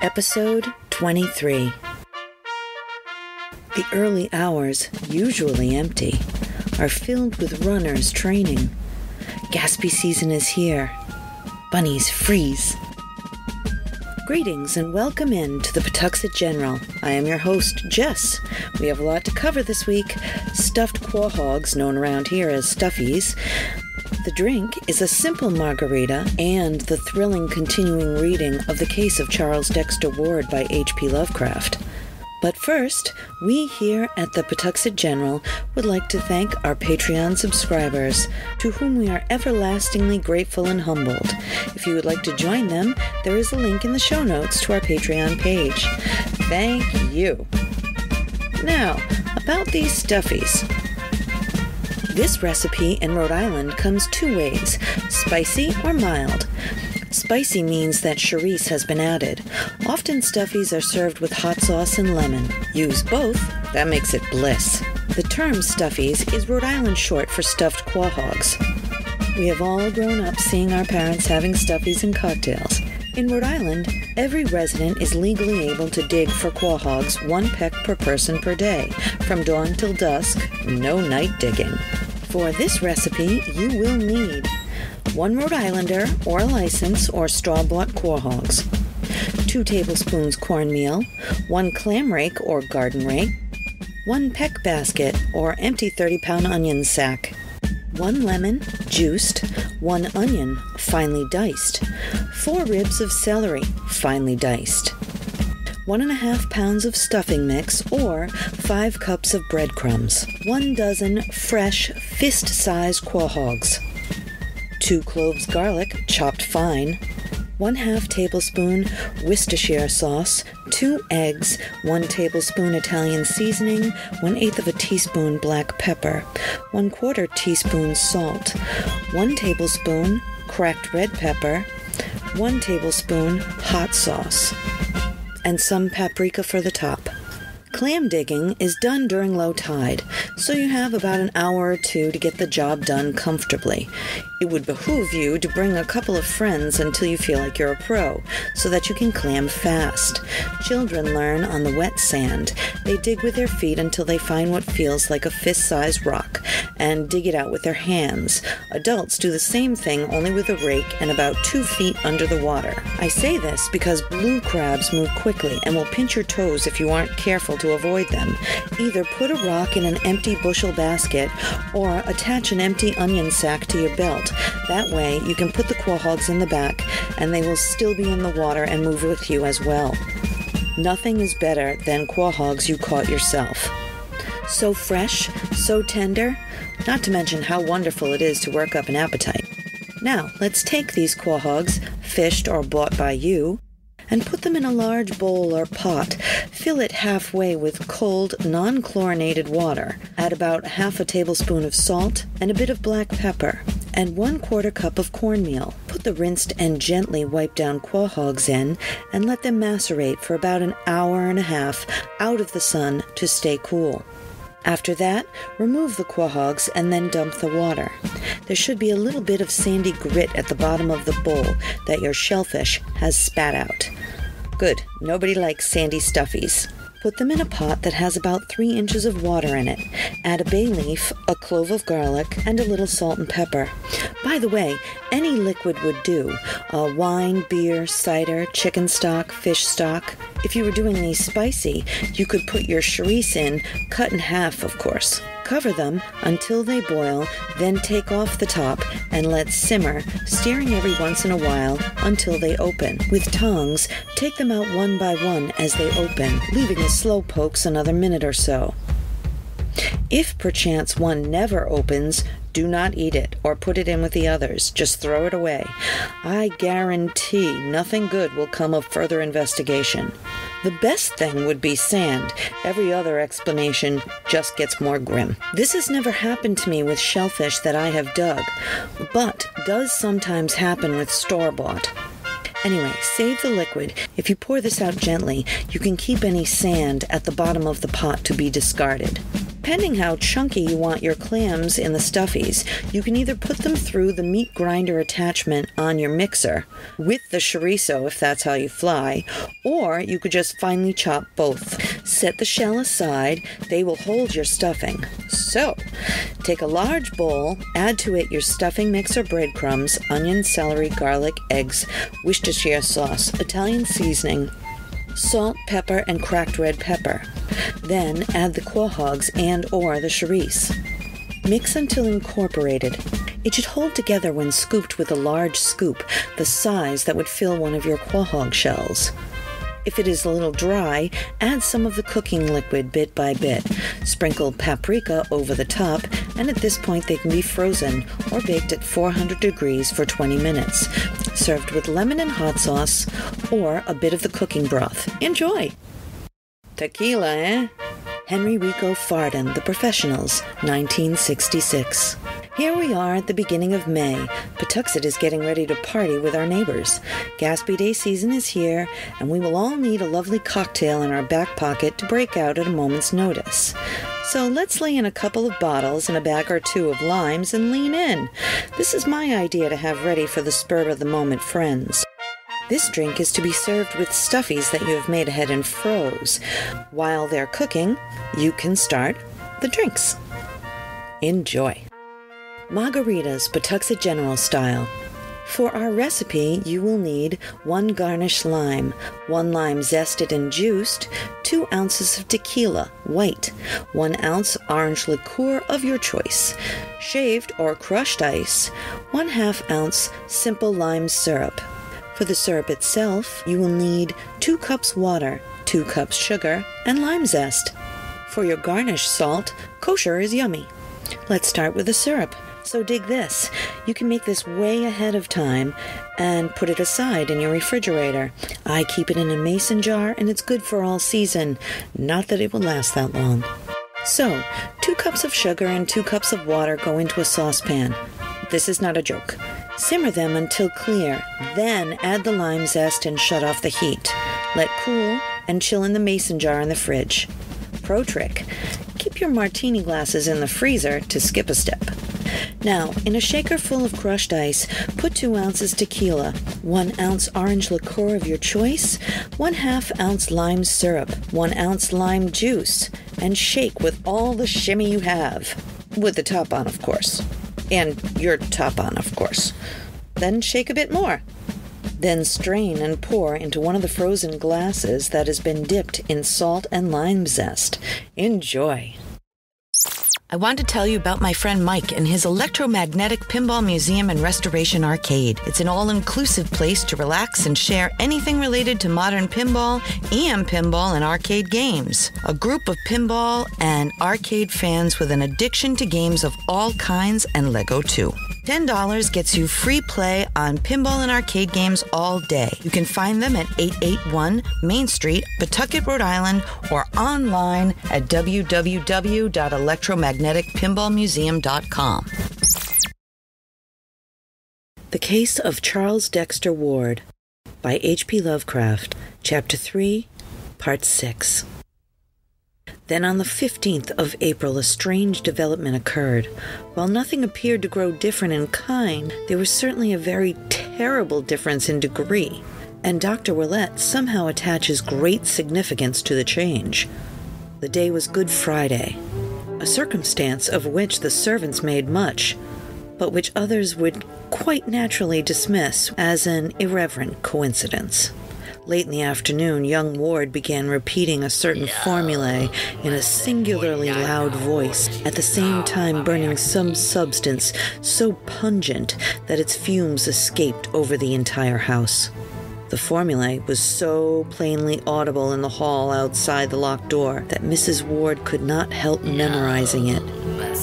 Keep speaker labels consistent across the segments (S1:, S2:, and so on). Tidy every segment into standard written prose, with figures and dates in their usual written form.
S1: Episode 23. The early hours, usually empty, are filled with runners training. Gaspy season is here. Bunnies freeze. Greetings and welcome in to the Pawtuxet General. I am your host, Jess. We have a lot to cover this week. Stuffed quahogs, known around here as stuffies. The drink is a simple margarita and the thrilling continuing reading of The Case of Charles Dexter Ward by H.P. Lovecraft. But first, we here at the Pawtuxet General would like to thank our Patreon subscribers, to whom we are everlastingly grateful and humbled. If you would like to join them, there is a link in the show notes to our Patreon page. Thank you. Now, about these stuffies. This recipe in Rhode Island comes two ways, spicy or mild. Spicy means that charisse has been added. Often stuffies are served with hot sauce and lemon. Use both, that makes it bliss. The term stuffies is Rhode Island short for stuffed quahogs. We have all grown up seeing our parents having stuffies and cocktails. In Rhode Island, every resident is legally able to dig for quahogs 1 peck per person per day. From dawn till dusk, no night digging. For this recipe, you will need 1 Rhode Islander or a license or straw-bought quahogs, 2 tablespoons cornmeal, 1 clam rake or garden rake, 1 peck basket or empty 30-pound onion sack, 1 lemon, juiced, 1 onion, finely diced, 4 ribs of celery, finely diced, 1½ pounds of stuffing mix or 5 cups of breadcrumbs, 1 dozen fresh fist-sized quahogs, 2 cloves garlic chopped fine, 1/2 tablespoon Worcestershire sauce, 2 eggs, 1 tablespoon Italian seasoning, 1/8 of a teaspoon black pepper, 1/4 teaspoon salt, 1 tablespoon cracked red pepper, 1 tablespoon hot sauce, and some paprika for the top. Clam digging is done during low tide, so you have about an hour or 2 to get the job done comfortably. It would behoove you to bring a couple of friends until you feel like you're a pro, so that you can clam fast. Children learn on the wet sand. They dig with their feet until they find what feels like a fist-sized rock, and dig it out with their hands. Adults do the same thing, only with a rake and about 2 feet under the water. I say this because blue crabs move quickly and will pinch your toes if you aren't careful to avoid them. Either put a rock in an empty bushel basket or attach an empty onion sack to your belt. That way you can put the quahogs in the back and they will still be in the water and move with you as well. Nothing is better than quahogs you caught yourself. So fresh, so tender, not to mention how wonderful it is to work up an appetite. Now, let's take these quahogs, fished or bought by you, and put them in a large bowl or pot. Fill it halfway with cold, non-chlorinated water. Add about 1/2 tablespoon of salt and a bit of black pepper, and 1/4 cup of cornmeal. Put the rinsed and gently wiped down quahogs in and let them macerate for about an hour and a half out of the sun to stay cool. After that, remove the quahogs and then dump the water. There should be a little bit of sandy grit at the bottom of the bowl that your shellfish has spat out. Good, nobody likes sandy stuffies. Put them in a pot that has about 3 inches of water in it. Add a bay leaf, a clove of garlic, and a little salt and pepper. By the way, any liquid would do. Wine, beer, cider, chicken stock, fish stock. If you were doing these spicy, you could put your charisse in, cut in half, of course. Cover them until they boil, then take off the top and let simmer, stirring every once in a while until they open. With tongs, take them out one by one as they open, leaving the slow pokes another minute or so. If perchance one never opens, do not eat it or put it in with the others. Just throw it away. I guarantee nothing good will come of further investigation. The best thing would be sand. Every other explanation just gets more grim. This has never happened to me with shellfish that I have dug, but does sometimes happen with store-bought. Anyway, save the liquid. If you pour this out gently, you can keep any sand at the bottom of the pot to be discarded. Depending how chunky you want your clams in the stuffies, you can either put them through the meat grinder attachment on your mixer with the chorizo if that's how you fly, or you could just finely chop both. Set the shell aside. They will hold your stuffing. So, take a large bowl, add to it your stuffing mix or breadcrumbs, onion, celery, garlic, eggs, Worcestershire sauce, Italian seasoning, salt, pepper, and cracked red pepper. Then add the quahogs and or the chorizo. Mix until incorporated. It should hold together when scooped with a large scoop, the size that would fill one of your quahog shells. If it is a little dry, add some of the cooking liquid bit by bit. Sprinkle paprika over the top, and at this point they can be frozen or baked at 400 degrees for 20 minutes. Served with lemon and hot sauce or a bit of the cooking broth. Enjoy! Tequila, eh? Henry Rico Farden, The Professionals, 1966. Here we are at the beginning of May. Pawtuxet is getting ready to party with our neighbors. Gaspy Day season is here, and we will all need a lovely cocktail in our back pocket to break out at a moment's notice. So let's lay in a couple of bottles and a bag or two of limes and lean in. This is my idea to have ready for the spur-of-the-moment friends. This drink is to be served with stuffies that you have made ahead and froze. While they're cooking, you can start the drinks. Enjoy. Margaritas, Pawtuxet General Style. For our recipe, you will need 1 garnished lime, 1 lime zested and juiced, 2 ounces of tequila, white, 1 ounce orange liqueur of your choice, shaved or crushed ice, 1/2 ounce simple lime syrup. For the syrup itself, you will need 2 cups water, 2 cups sugar, and lime zest. For your garnish salt, kosher is yummy. Let's start with the syrup. So dig this. You can make this way ahead of time and put it aside in your refrigerator. I keep it in a mason jar and it's good for all season. Not that it will last that long. So, 2 cups of sugar and 2 cups of water go into a saucepan. This is not a joke. Simmer them until clear. Then add the lime zest and shut off the heat. Let cool and chill in the mason jar in the fridge. Pro trick. Keep your martini glasses in the freezer to skip a step. Now, in a shaker full of crushed ice, put 2 ounces tequila, 1 ounce orange liqueur of your choice, 1/2 ounce lime syrup, 1 ounce lime juice, and shake with all the shimmy you have. With the top on, of course. And your top on, of course. Then shake a bit more. Then strain and pour into one of the frozen glasses that has been dipped in salt and lime zest. Enjoy. I want to tell you about my friend Mike and his Electromagnetic Pinball Museum and Restoration Arcade. It's an all-inclusive place to relax and share anything related to modern pinball, EM pinball, and arcade games. A group of pinball and arcade fans with an addiction to games of all kinds and Lego too. $10 gets you free play on pinball and arcade games all day. You can find them at 881 Main Street, Pawtucket, Rhode Island, or online at www.electromagneticpinballmuseum.com. The Case of Charles Dexter Ward by H.P. Lovecraft, Chapter 3, Part 6. Then on the 15th of April, a strange development occurred. While nothing appeared to grow different in kind, there was certainly a very terrible difference in degree, and Dr. Willett somehow attaches great significance to the change. The day was Good Friday, a circumstance of which the servants made much, but which others would quite naturally dismiss as an irreverent coincidence. Late in the afternoon, young Ward began repeating a certain formulae in a singularly loud voice, at the same time burning some substance so pungent that its fumes escaped over the entire house. The formulae was so plainly audible in the hall outside the locked door that Mrs. Ward could not help memorizing it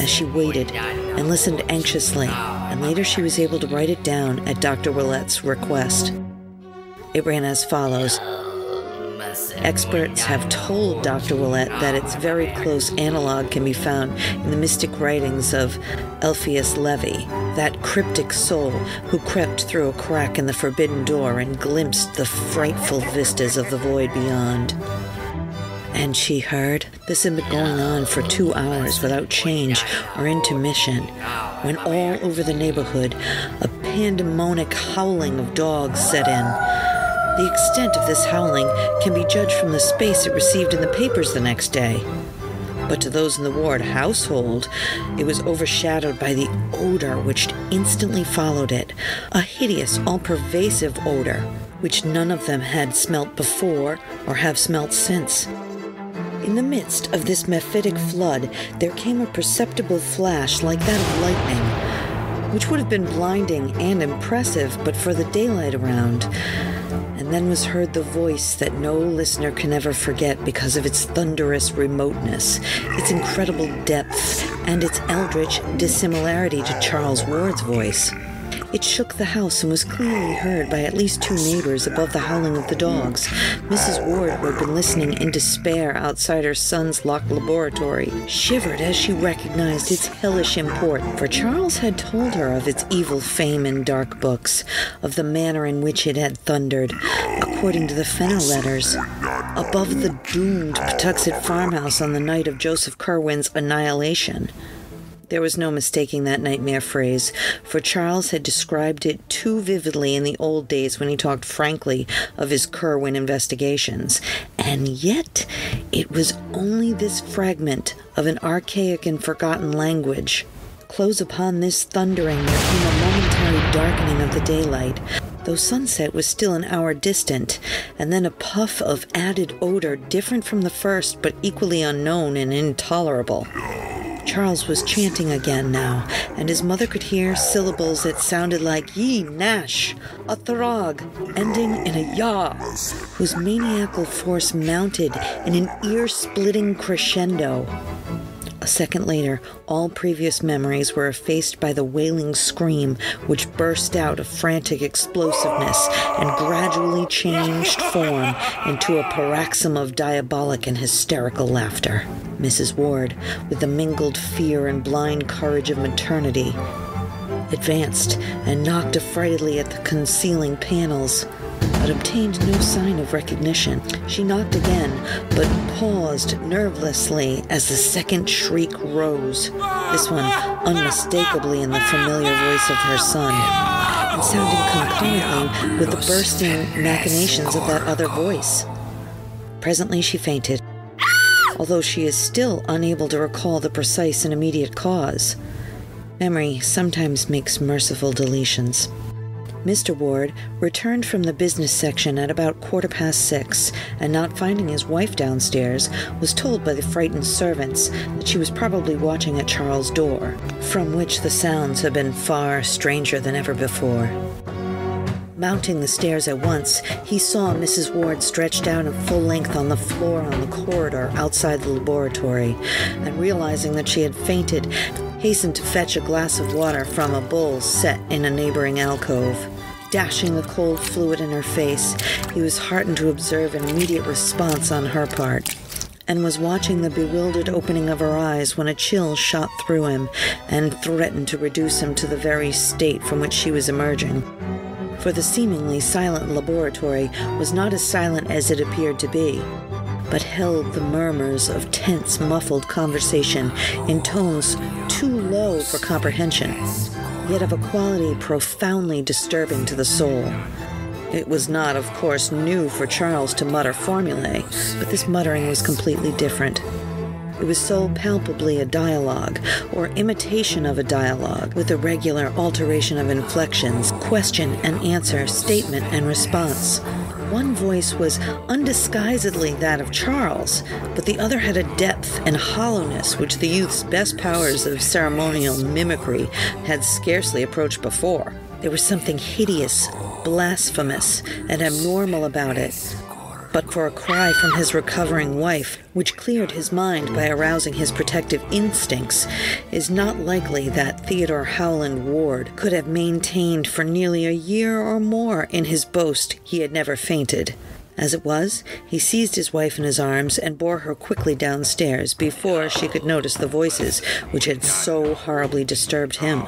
S1: as she waited and listened anxiously, and later she was able to write it down at Dr. Willett's request. It ran as follows. Experts have told Dr. Willett that its very close analog can be found in the mystic writings of Eliphas Levi, that cryptic soul who crept through a crack in the forbidden door and glimpsed the frightful vistas of the void beyond. And she heard. This had been going on for 2 hours without change or intermission, when all over the neighborhood a pandemonic howling of dogs set in. The extent of this howling can be judged from the space it received in the papers the next day. But to those in the Ward household, it was overshadowed by the odor which instantly followed it, a hideous, all-pervasive odor, which none of them had smelt before or have smelt since. In the midst of this mephitic flood, there came a perceptible flash like that of lightning, which would have been blinding and impressive but for the daylight around. And then was heard the voice that no listener can ever forget because of its thunderous remoteness, its incredible depth, and its eldritch dissimilarity to Charles Ward's voice. It shook the house and was clearly heard by at least 2 neighbors above the howling of the dogs. Mrs. Ward, who had been listening in despair outside her son's locked laboratory, shivered as she recognized its hellish import, for Charles had told her of its evil fame in dark books, of the manner in which it had thundered, according to the Fenner letters, above the doomed Pawtuxet farmhouse on the night of Joseph Kerwin's annihilation. There was no mistaking that nightmare phrase, for Charles had described it too vividly in the old days when he talked frankly of his Kerwin investigations. And yet, it was only this fragment of an archaic and forgotten language. Close upon this thundering, there came a momentary darkening of the daylight, though sunset was still an hour distant, and then a puff of added odor different from the first, but equally unknown and intolerable. Charles was chanting again now, and his mother could hear syllables that sounded like "Ye Nash," a throg, ending in a "yah," whose maniacal force mounted in an ear-splitting crescendo. A second later, all previous memories were effaced by the wailing scream which burst out of frantic explosiveness and gradually changed form into a paroxysm of diabolic and hysterical laughter. Mrs. Ward, with the mingled fear and blind courage of maternity, advanced and knocked affrightedly at the concealing panels, but obtained no sign of recognition. She knocked again, but paused nervelessly as the second shriek rose, this one unmistakably in the familiar voice of her son, and sounding concurrently with the bursting machinations of that other voice. Presently she fainted, although she is still unable to recall the precise and immediate cause. Memory sometimes makes merciful deletions. Mr. Ward returned from the business section at about 6:15, and not finding his wife downstairs, was told by the frightened servants that she was probably watching at Charles' door, from which the sounds had been far stranger than ever before. Mounting the stairs at once, he saw Mrs. Ward stretched out at full length on the floor on the corridor outside the laboratory, and realizing that she had fainted, hastened to fetch a glass of water from a bowl set in a neighboring alcove. Dashing the cold fluid in her face, he was heartened to observe an immediate response on her part, and was watching the bewildered opening of her eyes when a chill shot through him and threatened to reduce him to the very state from which she was emerging. For the seemingly silent laboratory was not as silent as it appeared to be, but held the murmurs of tense, muffled conversation in tones too low for comprehension, yet of a quality profoundly disturbing to the soul. It was not, of course, new for Charles to mutter formulae, but this muttering was completely different. It was so palpably a dialogue, or imitation of a dialogue, with a regular alteration of inflections, question and answer, statement and response. One voice was undisguisedly that of Charles, but the other had a depth and hollowness which the youth's best powers of ceremonial mimicry had scarcely approached before. There was something hideous, blasphemous, and abnormal about it, but for a cry from his recovering wife, which cleared his mind by arousing his protective instincts, is not likely that Theodore Howland Ward could have maintained for nearly a year or more in his boast he had never fainted. As it was, he seized his wife in his arms and bore her quickly downstairs before she could notice the voices which had so horribly disturbed him.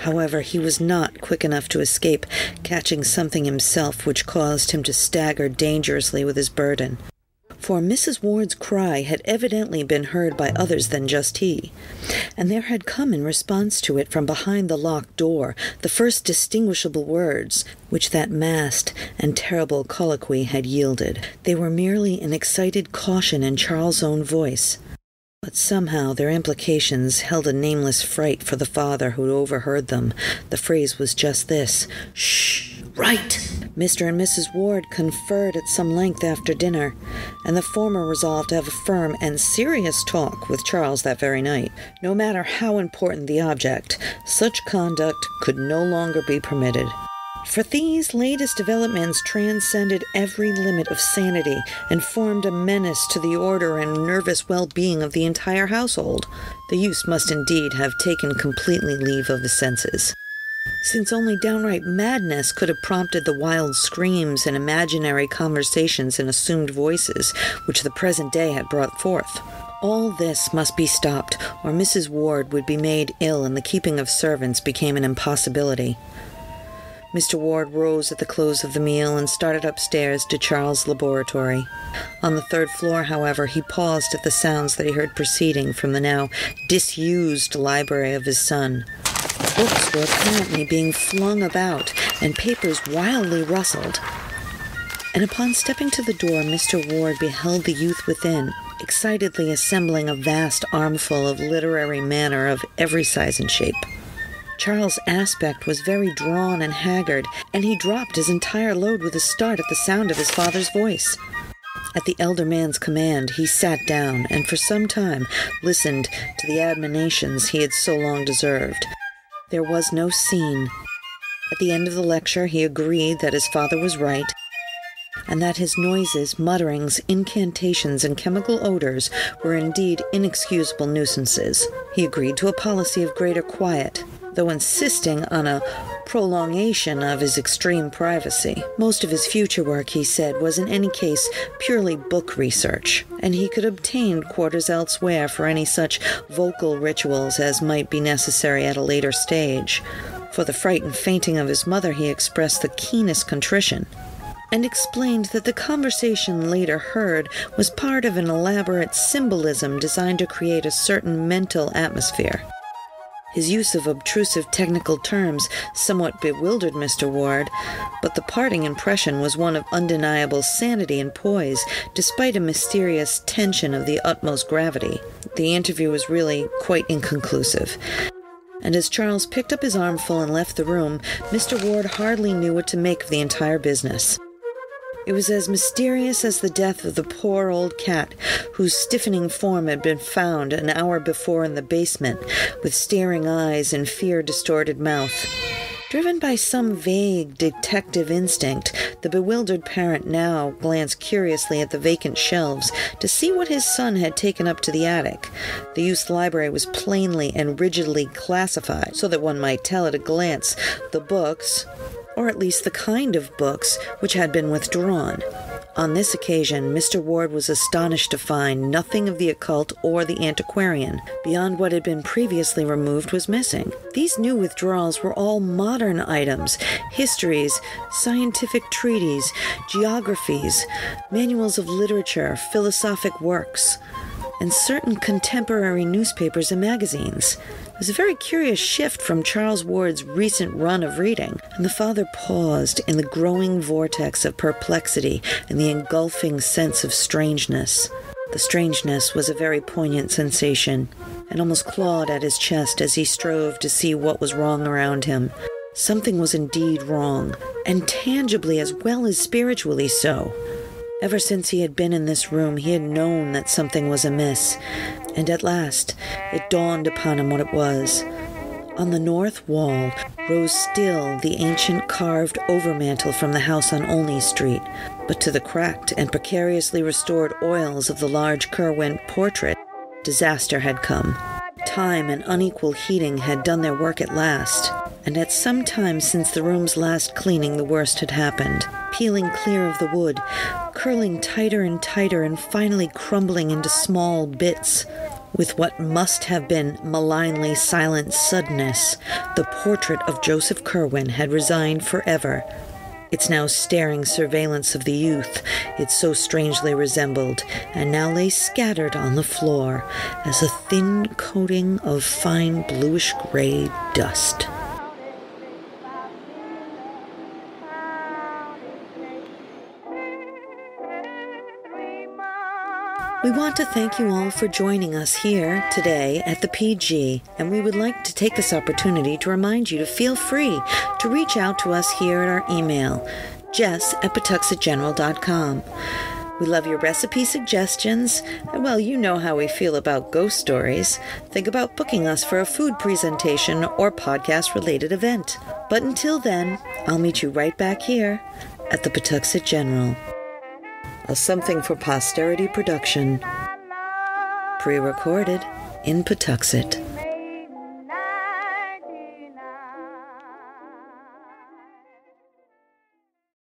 S1: However, he was not quick enough to escape catching something himself which caused him to stagger dangerously with his burden. for Mrs. Ward's cry had evidently been heard by others than just he, and there had come in response to it from behind the locked door the first distinguishable words which that masked and terrible colloquy had yielded. They were merely an excited caution in Charles' own voice, but somehow their implications held a nameless fright for the father who overheard them. The phrase was just this: "Shh, right!" Mr. and Mrs. Ward conferred at some length after dinner, and the former resolved to have a firm and serious talk with Charles that very night. No matter how important the object, such conduct could no longer be permitted. For these latest developments transcended every limit of sanity and formed a menace to the order and nervous well-being of the entire household. The youth must indeed have taken completely leave of the senses, since only downright madness could have prompted the wild screams and imaginary conversations in assumed voices which the present day had brought forth. All this must be stopped, or Mrs. Ward would be made ill and the keeping of servants became an impossibility. Mr. Ward rose at the close of the meal and started upstairs to Charles' laboratory. On the third floor, however, he paused at the sounds that he heard proceeding from the now disused library of his son. Books were apparently being flung about, and papers wildly rustled. And upon stepping to the door, Mr. Ward beheld the youth within, excitedly assembling a vast armful of literary matter of every size and shape. Charles' aspect was very drawn and haggard, and he dropped his entire load with a start at the sound of his father's voice. At the elder man's command, he sat down, and for some time listened to the admonitions he had so long deserved. There was no scene. At the end of the lecture, he agreed that his father was right, and that his noises, mutterings, incantations, and chemical odors were indeed inexcusable nuisances. He agreed to a policy of greater quiet, though insisting on a prolongation of his extreme privacy. Most of his future work, he said, was in any case purely book research, and he could obtain quarters elsewhere for any such vocal rituals as might be necessary at a later stage. For the fright and fainting of his mother he expressed the keenest contrition, and explained that the conversation later heard was part of an elaborate symbolism designed to create a certain mental atmosphere. His use of obtrusive technical terms somewhat bewildered Mr. Ward, but the parting impression was one of undeniable sanity and poise, despite a mysterious tension of the utmost gravity. The interview was really quite inconclusive, and as Charles picked up his armful and left the room, Mr. Ward hardly knew what to make of the entire business. It was as mysterious as the death of the poor old cat, whose stiffening form had been found an hour before in the basement, with staring eyes and fear-distorted mouth. Driven by some vague detective instinct, the bewildered parent now glanced curiously at the vacant shelves to see what his son had taken up to the attic. The youth's library was plainly and rigidly classified, so that one might tell at a glance the books, or at least the kind of books, which had been withdrawn. On this occasion, Mr. Ward was astonished to find nothing of the occult or the antiquarian. Beyond what had been previously removed was missing. These new withdrawals were all modern items: histories, scientific treatises, geographies, manuals of literature, philosophic works, and certain contemporary newspapers and magazines. It was a very curious shift from Charles Ward's recent run of reading, and the father paused in the growing vortex of perplexity and the engulfing sense of strangeness. The strangeness was a very poignant sensation, and almost clawed at his chest as he strove to see what was wrong around him. Something was indeed wrong, and tangibly as well as spiritually so. Ever since he had been in this room, he had known that something was amiss, and at last it dawned upon him what it was. On the north wall rose still the ancient carved overmantel from the house on Olney Street, but to the cracked and precariously restored oils of the large Kerwin portrait, disaster had come. Time and unequal heating had done their work at last, and at some time since the room's last cleaning the worst had happened. Peeling clear of the wood, curling tighter and tighter, and finally crumbling into small bits. With what must have been malignly silent suddenness, the portrait of Joseph Kerwin had resigned forever Its now staring surveillance of the youth it so strangely resembled, and now lay scattered on the floor as a thin coating of fine bluish-gray dust. We want to thank you all for joining us here today at the PG, and we would like to take this opportunity to remind you to feel free to reach out to us here at our email, jess@pawtuxetgeneral.com. We love your recipe suggestions, and well, you know how we feel about ghost stories. Think about booking us for a food presentation or podcast-related event. But until then, I'll meet you right back here at the Pawtuxet General. A Something for Posterity production. Pre-recorded in Pawtuxet.